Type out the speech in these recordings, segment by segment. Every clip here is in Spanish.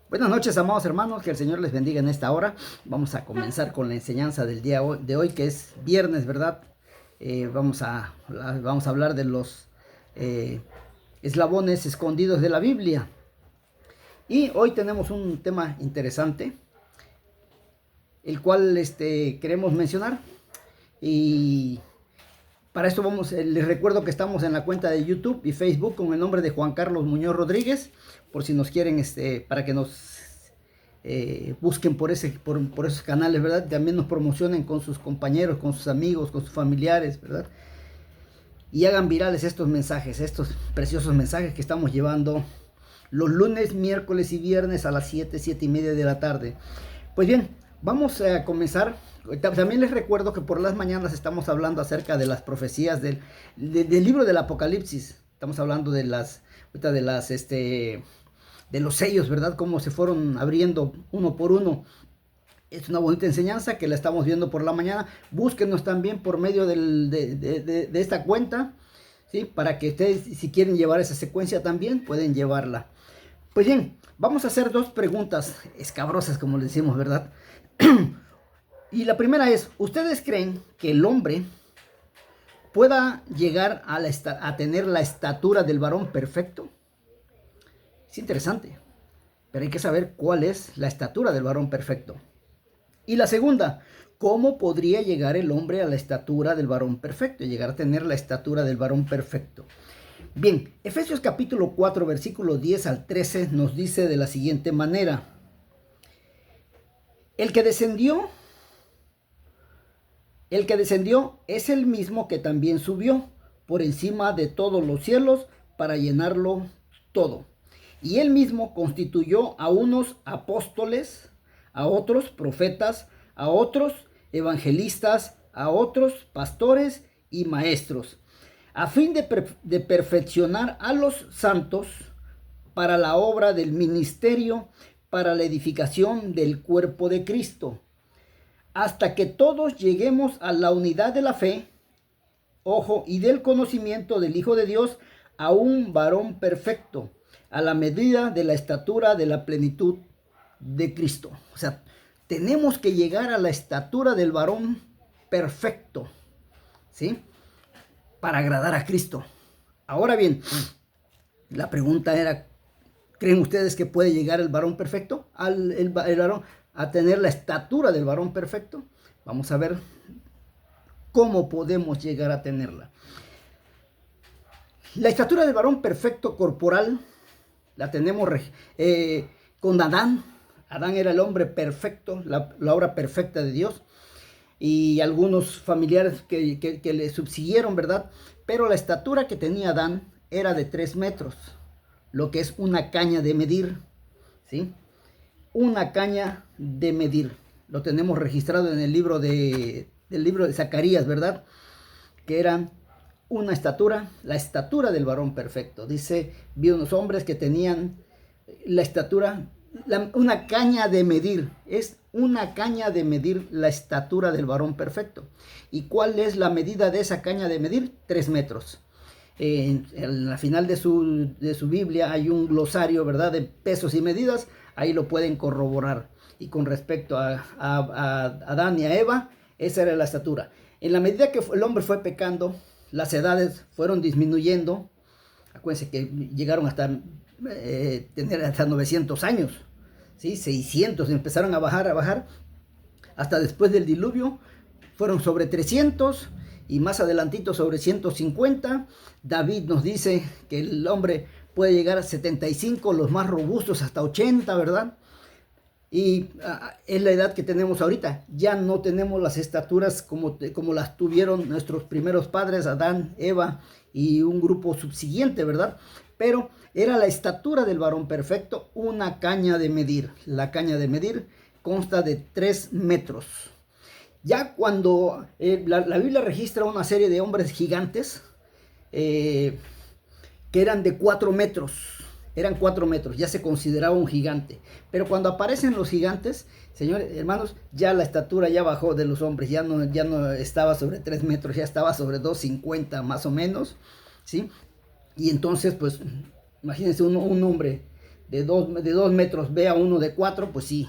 Buenas noches, amados hermanos, que el Señor les bendiga en esta hora. Vamos a comenzar con la enseñanza del día de hoy, que es viernes, ¿verdad? Vamos a hablar de los eslabones escondidos de la Biblia. Y hoy tenemos un tema interesante, el cual queremos mencionar. Y para esto les recuerdo que estamos en la cuenta de YouTube y Facebook con el nombre de Juan Carlos Muñoz Rodríguez, por si nos quieren, para que nos busquen por esos canales, ¿verdad? También nos promocionen con sus compañeros, con sus amigos, con sus familiares, ¿verdad? Y hagan virales estos mensajes, estos preciosos mensajes que estamos llevando los lunes, miércoles y viernes a las 7:30 de la tarde. Pues bien, vamos a comenzar. También les recuerdo que por las mañanas estamos hablando acerca de las profecías del libro del Apocalipsis. Estamos hablando de los sellos, ¿verdad? Cómo se fueron abriendo uno por uno. Es una bonita enseñanza que la estamos viendo por la mañana. Búsquenos también por medio de esta cuenta, ¿sí? Para que ustedes, si quieren llevar esa secuencia también, pueden llevarla. Pues bien, vamos a hacer dos preguntas escabrosas, como le decimos, ¿verdad? Y la primera es, ¿ustedes creen que el hombre pueda llegar a tener la estatura del varón perfecto? Es interesante, pero hay que saber cuál es la estatura del varón perfecto. Y la segunda, ¿cómo podría llegar el hombre a la estatura del varón perfecto? Llegar a tener la estatura del varón perfecto. Bien, Efesios capítulo 4, versículo 10 al 13 nos dice de la siguiente manera. El que descendió es el mismo que también subió por encima de todos los cielos para llenarlo todo. Y él mismo constituyó a unos apóstoles, a otros profetas, a otros evangelistas, a otros pastores y maestros, a fin de perfeccionar a los santos para la obra del ministerio, para la edificación del cuerpo de Cristo, hasta que todos lleguemos a la unidad de la fe, y del conocimiento del Hijo de Dios, a un varón perfecto, a la medida de la estatura de la plenitud de Cristo. O sea, tenemos que llegar a la estatura del varón perfecto, ¿sí? Para agradar a Cristo. Ahora bien, la pregunta era, ¿creen ustedes que puede llegar el varón perfecto? El varón a tener la estatura del varón perfecto. Vamos a ver cómo podemos llegar a tenerla. La estatura del varón perfecto corporal la tenemos con Adán. Adán era el hombre perfecto, la obra perfecta de Dios. Y algunos familiares que le subsiguieron, ¿verdad? Pero la estatura que tenía Adán era de 3 metros, lo que es una caña de medir, ¿sí? Una caña de medir. Lo tenemos registrado en el libro del libro de Zacarías, ¿verdad? Que eran una estatura, la estatura del varón perfecto. Dice, vi unos hombres que tenían la estatura, una caña de medir. Es una caña de medir la estatura del varón perfecto. ¿Y cuál es la medida de esa caña de medir? 3 metros. En la final de su Biblia hay un glosario, ¿verdad? De pesos y medidas. Ahí lo pueden corroborar. Y con respecto a Adán y a Eva, esa era la estatura. En la medida que el hombre fue pecando, las edades fueron disminuyendo. Acuérdense que llegaron hasta tener hasta 900 años, ¿sí? 600, empezaron a bajar, hasta después del diluvio fueron sobre 300 y más adelantito sobre 150. David nos dice que el hombre puede llegar a 75, los más robustos hasta 80, ¿verdad? Y es la edad que tenemos ahorita. Ya no tenemos las estaturas como las tuvieron nuestros primeros padres, Adán, Eva y un grupo subsiguiente, ¿verdad? Pero era la estatura del varón perfecto, una caña de medir. La caña de medir consta de 3 metros. Ya cuando la Biblia registra una serie de hombres gigantes que eran de 4 metros. Eran 4 metros, ya se consideraba un gigante. Pero cuando aparecen los gigantes, señores, hermanos, ya la estatura ya bajó de los hombres. Ya no estaba sobre 3 metros, ya estaba sobre 2,50 más o menos, ¿sí? Y entonces, pues, imagínense un hombre de 2 metros ve a uno de 4, pues sí.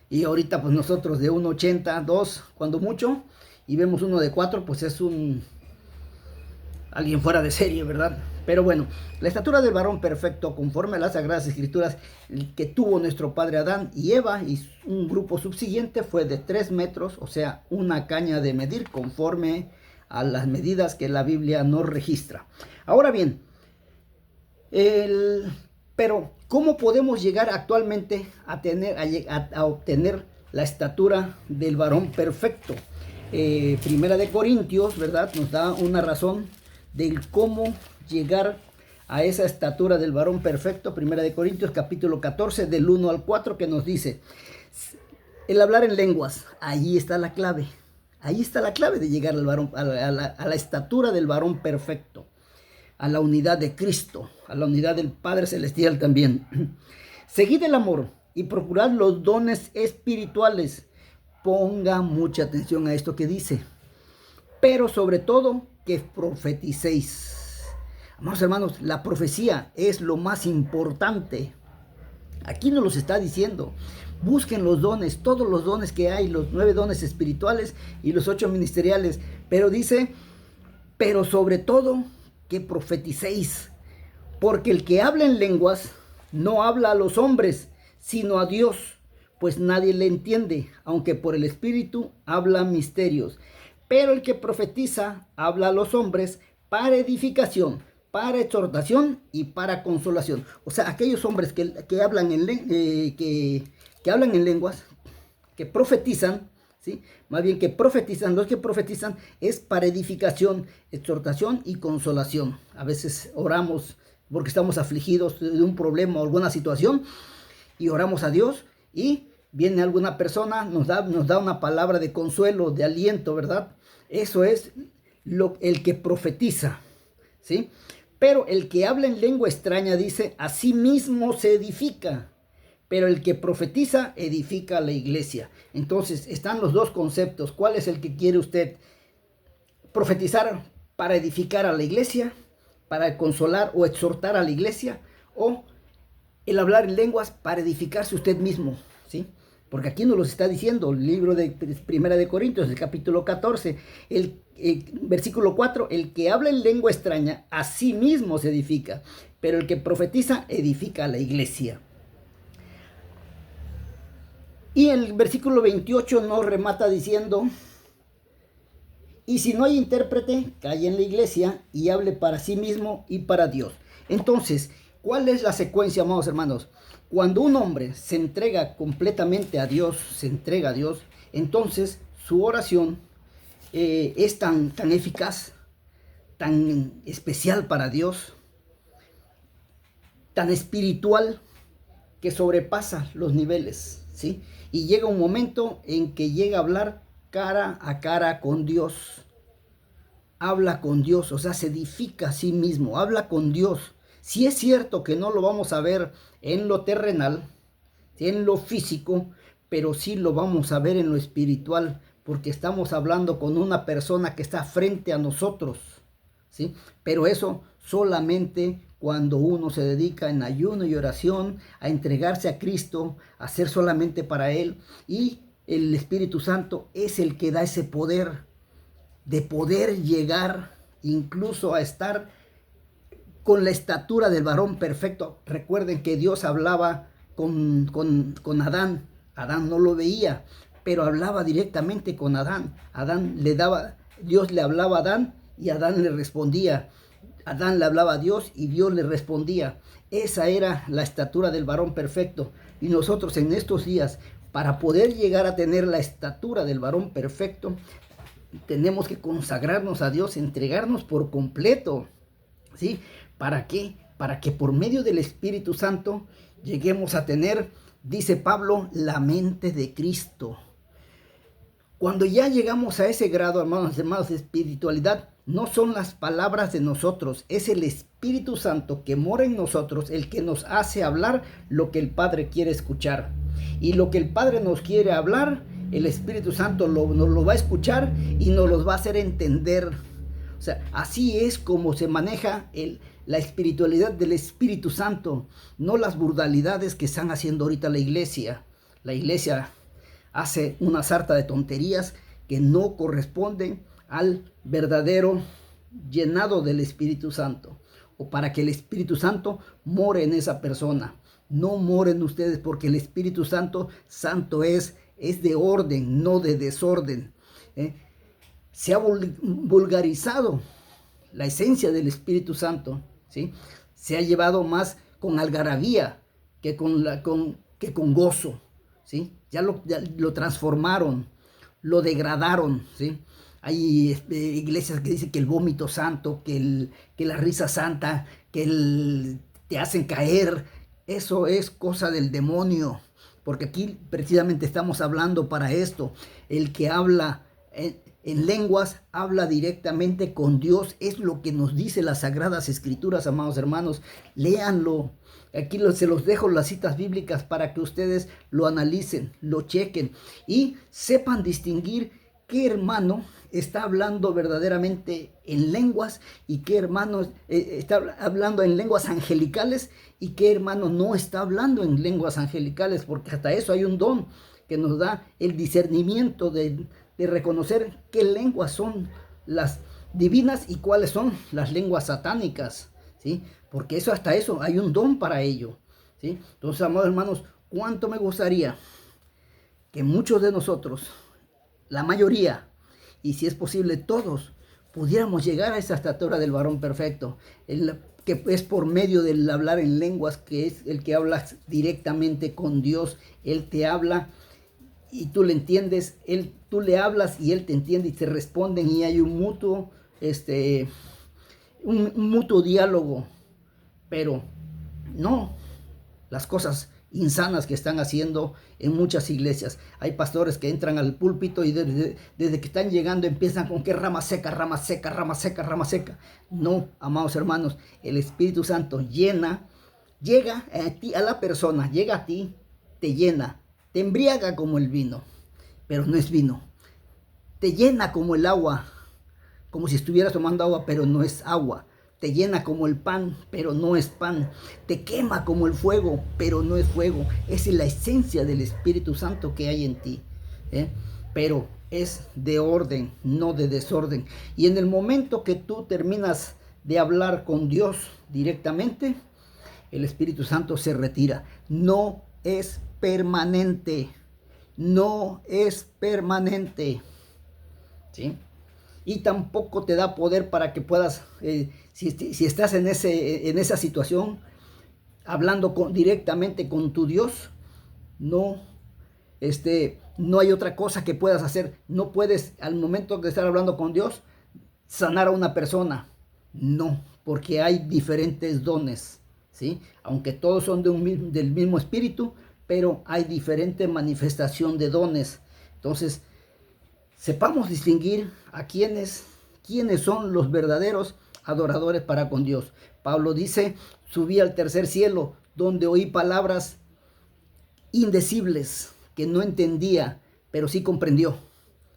Y ahorita pues nosotros de 1,80, 2, cuando mucho, y vemos uno de 4, pues es alguien fuera de serie, ¿verdad? Pero bueno, la estatura del varón perfecto, conforme a las Sagradas Escrituras que tuvo nuestro padre Adán y Eva y un grupo subsiguiente, fue de 3 metros, o sea, una caña de medir conforme a las medidas que la Biblia nos registra. Ahora bien, pero ¿cómo podemos llegar actualmente a obtener la estatura del varón perfecto? Primera de Corintios, ¿verdad? Nos da una razón del cómo llegar a esa estatura del varón perfecto. Primera de Corintios, capítulo 14, del 1 al 4, que nos dice, el hablar en lenguas, ahí está la clave. Ahí está la clave de llegar al varón, a la estatura del varón perfecto, a la unidad de Cristo, a la unidad del Padre Celestial también. Seguid el amor y procurad los dones espirituales. Ponga mucha atención a esto que dice. Pero sobre todo, que profeticéis. Amados hermanos, la profecía es lo más importante. Aquí nos los está diciendo. Busquen los dones, todos los dones que hay, los 9 dones espirituales y los 8 ministeriales. Pero dice, pero sobre todo, que profeticéis. Porque el que habla en lenguas no habla a los hombres, sino a Dios, pues nadie le entiende, aunque por el Espíritu habla misterios. Pero el que profetiza habla a los hombres para edificación, para exhortación y para consolación. O sea, aquellos hombres que hablan en lenguas, que profetizan, ¿sí? Más bien que profetizan, los que profetizan es para edificación, exhortación y consolación. A veces oramos porque estamos afligidos de un problema o alguna situación y oramos a Dios y viene alguna persona, nos da una palabra de consuelo, de aliento, ¿verdad? Eso es el que profetiza, ¿sí? Pero el que habla en lengua extraña dice, a sí mismo se edifica. Pero el que profetiza edifica a la iglesia. Entonces están los dos conceptos. ¿Cuál es el que quiere usted? ¿Profetizar para edificar a la iglesia? ¿Para consolar o exhortar a la iglesia? ¿O el hablar en lenguas para edificarse usted mismo? ¿Sí? Porque aquí nos lo está diciendo el libro de Primera de Corintios, el capítulo 14, el versículo 4, el que habla en lengua extraña a sí mismo se edifica, pero el que profetiza edifica a la iglesia. Y el versículo 28 nos remata diciendo, y si no hay intérprete, calle en la iglesia y hable para sí mismo y para Dios. Entonces, ¿cuál es la secuencia, amados hermanos? Cuando un hombre se entrega completamente a Dios, se entrega a Dios, entonces su oración es tan eficaz, tan especial para Dios, tan espiritual, que sobrepasa los niveles, ¿sí? Y llega un momento en que llega a hablar cara a cara con Dios. Habla con Dios, o sea, se edifica a sí mismo, habla con Dios. Si es cierto que no lo vamos a ver en lo terrenal, en lo físico, pero sí lo vamos a ver en lo espiritual, porque estamos hablando con una persona que está frente a nosotros, ¿sí? Pero eso solamente cuando uno se dedica en ayuno y oración a entregarse a Cristo, a ser solamente para Él, y el Espíritu Santo es el que da ese poder de poder llegar incluso a estar con la estatura del varón perfecto. Recuerden que Dios hablaba con Adán. Adán no lo veía, pero hablaba directamente con Adán. Dios le hablaba a Adán y Adán le respondía. Adán le hablaba a Dios y Dios le respondía. Esa era la estatura del varón perfecto. Y nosotros en estos días, para poder llegar a tener la estatura del varón perfecto, tenemos que consagrarnos a Dios, entregarnos por completo, ¿sí? ¿Para qué? Para que por medio del Espíritu Santo lleguemos a tener, dice Pablo, la mente de Cristo. Cuando ya llegamos a ese grado, hermanos de espiritualidad, no son las palabras de nosotros, es el Espíritu Santo que mora en nosotros el que nos hace hablar lo que el Padre quiere escuchar. Y lo que el Padre nos quiere hablar, el Espíritu Santo nos lo va a escuchar y nos lo va a hacer entender. O sea, así es como se maneja la espiritualidad del Espíritu Santo, no las brutalidades que están haciendo ahorita la iglesia. La iglesia hace una sarta de tonterías que no corresponden al verdadero llenado del Espíritu Santo, o para que el Espíritu Santo more en esa persona. No moren ustedes, porque el Espíritu Santo es de orden, no de desorden. Se ha vulgarizado la esencia del Espíritu Santo, ¿sí? Se ha llevado más con algarabía que con gozo, ¿sí? Ya lo transformaron, lo degradaron, ¿sí? Hay iglesias que dicen que el vómito santo, que la risa santa, te hacen caer. Eso es cosa del demonio, porque aquí precisamente estamos hablando para esto. El que habla en lenguas habla directamente con Dios. Es lo que nos dice las Sagradas Escrituras, amados hermanos. Léanlo. Aquí se los dejo las citas bíblicas para que ustedes lo analicen, lo chequen y sepan distinguir qué hermano está hablando verdaderamente en lenguas y qué hermano está hablando en lenguas angelicales y qué hermano no está hablando en lenguas angelicales, porque hasta eso hay un don que nos da el discernimiento de reconocer qué lenguas son las divinas y cuáles son las lenguas satánicas, ¿sí? Porque hasta eso hay un don para ello, ¿sí? Entonces, amados hermanos, cuánto me gustaría que muchos de nosotros, la mayoría, y si es posible todos, pudiéramos llegar a esa estatura del varón perfecto, que es por medio del hablar en lenguas, que es el que hablas directamente con Dios. Él te habla y tú le entiendes, tú le hablas y él te entiende y te responden, y hay un mutuo diálogo. Pero no las cosas insanas que están haciendo en muchas iglesias. Hay pastores que entran al púlpito y desde que están llegando empiezan con que rama seca, rama seca, rama seca, rama seca. No, amados hermanos, el Espíritu Santo llega a ti, a la persona, llega a ti, te llena, te embriaga como el vino, pero no es vino. Te llena como el agua, como si estuvieras tomando agua, pero no es agua. Te llena como el pan, pero no es pan. Te quema como el fuego, pero no es fuego. Esa es la esencia del Espíritu Santo que hay en ti, pero es de orden, no de desorden. Y en el momento que tú terminas de hablar con Dios directamente, el Espíritu Santo se retira. No es permanente. No es permanente, ¿sí? Y tampoco te da poder para que puedas, si estás en esa situación, hablando directamente con tu Dios, no hay otra cosa que puedas hacer. No puedes, al momento de estar hablando con Dios, sanar a una persona. No, porque hay diferentes dones, ¿sí? Aunque todos son del mismo espíritu, pero hay diferente manifestación de dones. Entonces, sepamos distinguir a quiénes son los verdaderos adoradores para con Dios. Pablo dice: subí al tercer cielo, donde oí palabras indecibles que no entendía, pero sí comprendió.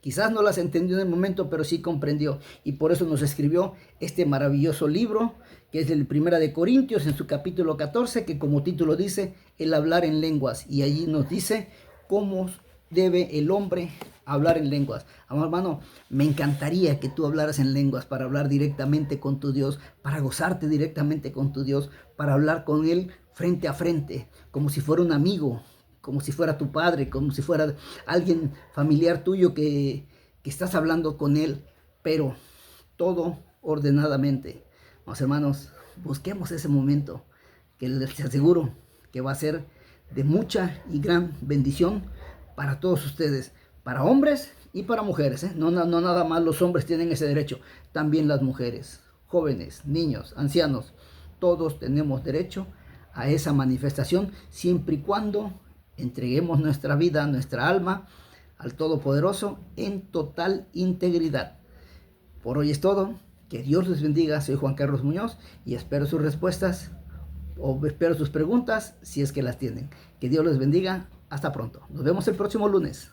Quizás no las entendió en el momento, pero sí comprendió. Y por eso nos escribió este maravilloso libro, que es el 1 de Corintios, en su capítulo 14, que como título dice, el hablar en lenguas. Y allí nos dice cómo debe el hombre hablar en lenguas. Amado hermano, me encantaría que tú hablaras en lenguas para hablar directamente con tu Dios, para gozarte directamente con tu Dios, para hablar con Él frente a frente, como si fuera un amigo, como si fuera tu padre, como si fuera alguien familiar tuyo que estás hablando con Él, pero todo ordenadamente. Vamos, hermanos, busquemos ese momento, que les aseguro que va a ser de mucha y gran bendición para todos ustedes, para hombres y para mujeres, no nada más los hombres tienen ese derecho, también las mujeres, jóvenes, niños, ancianos, todos tenemos derecho a esa manifestación, siempre y cuando entreguemos nuestra vida, nuestra alma al Todopoderoso en total integridad. Por hoy es todo. Que Dios les bendiga. Soy Juan Carlos Muñoz y espero sus respuestas o espero sus preguntas si es que las tienen. Que Dios les bendiga. Hasta pronto. Nos vemos el próximo lunes.